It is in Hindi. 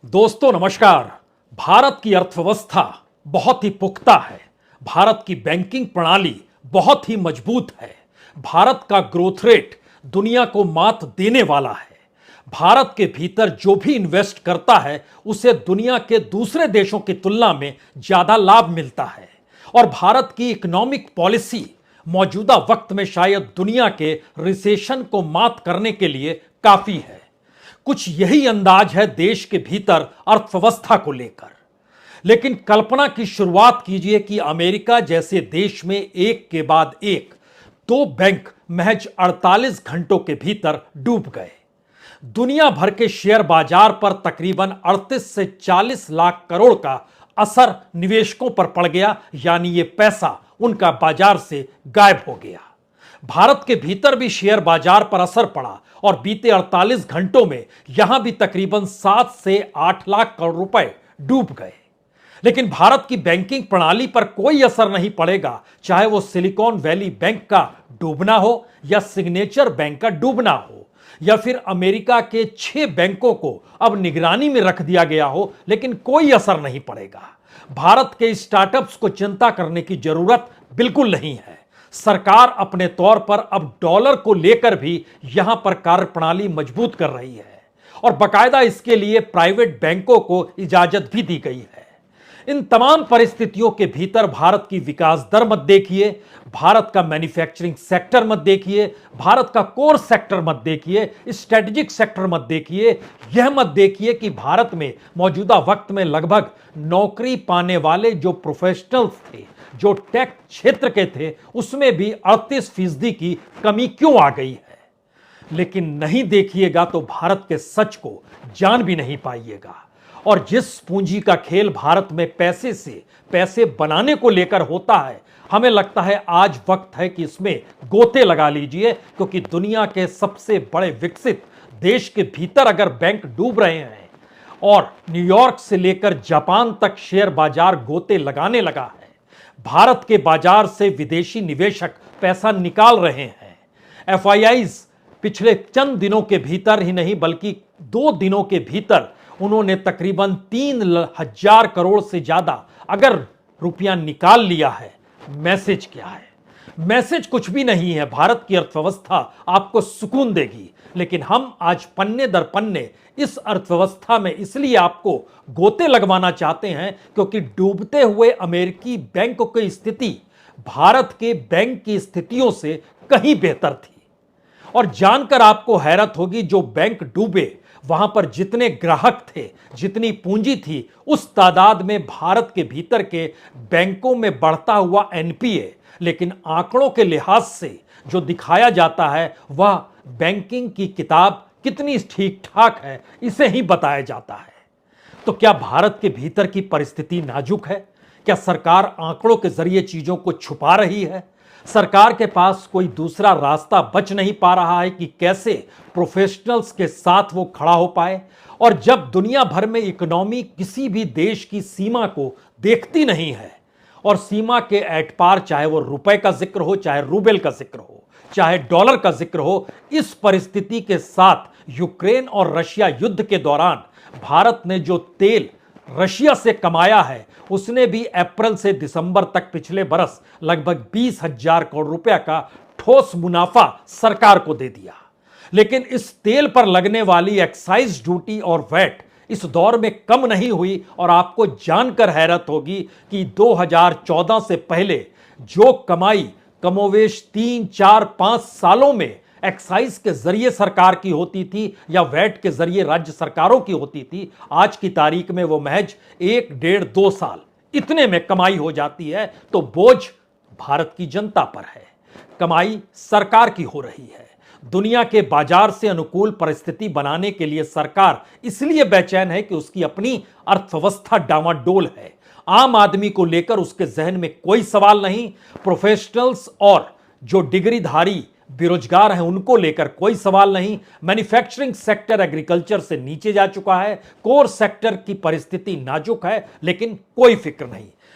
दोस्तों नमस्कार। भारत की अर्थव्यवस्था बहुत ही पुख्ता है। भारत की बैंकिंग प्रणाली बहुत ही मजबूत है। भारत का ग्रोथ रेट दुनिया को मात देने वाला है। भारत के भीतर जो भी इन्वेस्ट करता है उसे दुनिया के दूसरे देशों की तुलना में ज्यादा लाभ मिलता है। और भारत की इकोनॉमिक पॉलिसी मौजूदा वक्त में शायद दुनिया के रिसेशन को मात करने के लिए काफी है। कुछ यही अंदाज है देश के भीतर अर्थव्यवस्था को लेकर। लेकिन कल्पना की शुरुआत कीजिए कि अमेरिका जैसे देश में एक के बाद एक दो बैंक महज 48 घंटों के भीतर डूब गए। दुनिया भर के शेयर बाजार पर तकरीबन 38 से 40 लाख करोड़ का असर निवेशकों पर पड़ गया, यानी ये पैसा उनका बाजार से गायब हो गया। भारत के भीतर भी शेयर बाजार पर असर पड़ा और बीते 48 घंटों में यहां भी तकरीबन 7 से 8 लाख करोड़ रुपए डूब गए। लेकिन भारत की बैंकिंग प्रणाली पर कोई असर नहीं पड़ेगा, चाहे वो सिलिकॉन वैली बैंक का डूबना हो या सिग्नेचर बैंक का डूबना हो या फिर अमेरिका के 6 बैंकों को अब निगरानी में रख दिया गया हो, लेकिन कोई असर नहीं पड़ेगा। भारत के स्टार्टअप्स को चिंता करने की जरूरत बिल्कुल नहीं है। सरकार अपने तौर पर अब डॉलर को लेकर भी यहां पर कार्यप्रणाली मजबूत कर रही है और बाकायदा इसके लिए प्राइवेट बैंकों को इजाजत भी दी गई है। इन तमाम परिस्थितियों के भीतर भारत की विकास दर मत देखिए, भारत का मैन्युफैक्चरिंग सेक्टर मत देखिए, भारत का कोर सेक्टर मत देखिए, स्ट्रेटेजिक सेक्टर मत देखिए, यह मत देखिए कि भारत में मौजूदा वक्त में लगभग नौकरी पाने वाले जो प्रोफेशनल्स थे, जो टेक क्षेत्र के थे, उसमें भी 38% की कमी क्यों आ गई है। लेकिन नहीं देखिएगा तो भारत के सच को जान भी नहीं पाइएगा। और जिस पूंजी का खेल भारत में पैसे से पैसे बनाने को लेकर होता है, हमें लगता है आज वक्त है कि इसमें गोते लगा लीजिए, क्योंकि दुनिया के सबसे बड़े विकसित देश के भीतर अगर बैंक डूब रहे हैं और न्यूयॉर्क से लेकर जापान तक शेयर बाजार गोते लगाने लगा है, भारत के बाजार से विदेशी निवेशक पैसा निकाल रहे हैं। एफआईआईज पिछले चंद दिनों के भीतर ही नहीं बल्कि 2 दिनों के भीतर उन्होंने तकरीबन 3,000 करोड़ से ज्यादा अगर रुपया निकाल लिया है। मैसेज क्या है? मैसेज कुछ भी नहीं है। भारत की अर्थव्यवस्था आपको सुकून देगी, लेकिन हम आज पन्ने दर पन्ने इस अर्थव्यवस्था में इसलिए आपको गोते लगवाना चाहते हैं क्योंकि डूबते हुए अमेरिकी बैंक की स्थिति भारत के बैंक की स्थितियों से कहीं बेहतर थी। और जानकर आपको हैरत होगी, जो बैंक डूबे वहां पर जितने ग्राहक थे, जितनी पूंजी थी, उस तादाद में भारत के भीतर के बैंकों में बढ़ता हुआ एनपीए, लेकिन आंकड़ों के लिहाज से जो दिखाया जाता है वह बैंकिंग की किताब कितनी ठीक ठाक है इसे ही बताया जाता है। तो क्या भारत के भीतर की परिस्थिति नाजुक है? क्या सरकार आंकड़ों के जरिए चीजों को छुपा रही है? सरकार के पास कोई दूसरा रास्ता बच नहीं पा रहा है कि कैसे प्रोफेशनल्स के साथ वो खड़ा हो पाए? और जब दुनिया भर में इकोनॉमी किसी भी देश की सीमा को देखती नहीं है और सीमा के एट पार, चाहे वो रुपए का जिक्र हो, चाहे रूबेल का जिक्र हो, चाहे डॉलर का जिक्र हो, इस परिस्थिति के साथ यूक्रेन और रशिया युद्ध के दौरान भारत ने जो तेल रशिया से कमाया है उसने भी अप्रैल से दिसंबर तक पिछले बरस लगभग 20,000 करोड़ रुपया का ठोस मुनाफा सरकार को दे दिया। लेकिन इस तेल पर लगने वाली एक्साइज ड्यूटी और वैट इस दौर में कम नहीं हुई। और आपको जानकर हैरत होगी कि 2014 से पहले जो कमाई कमोवेश 3, 4, 5 सालों में एक्साइज के जरिए सरकार की होती थी या वैट के जरिए राज्य सरकारों की होती थी, आज की तारीख में वो महज 1, 1.5, 2 साल इतने में कमाई हो जाती है। तो बोझ भारत की जनता पर है, कमाई सरकार की हो रही है। दुनिया के बाजार से अनुकूल परिस्थिति बनाने के लिए सरकार इसलिए बेचैन है कि उसकी अपनी अर्थव्यवस्था डामाडोल है। आम आदमी को लेकर उसके जहन में कोई सवाल नहीं, प्रोफेशनल्स और जो डिग्रीधारी बेरोजगार हैं उनको लेकर कोई सवाल नहीं। मैन्युफैक्चरिंग सेक्टर एग्रीकल्चर से नीचे जा चुका है, कोर सेक्टर की परिस्थिति नाजुक है, लेकिन कोई फिक्र नहीं।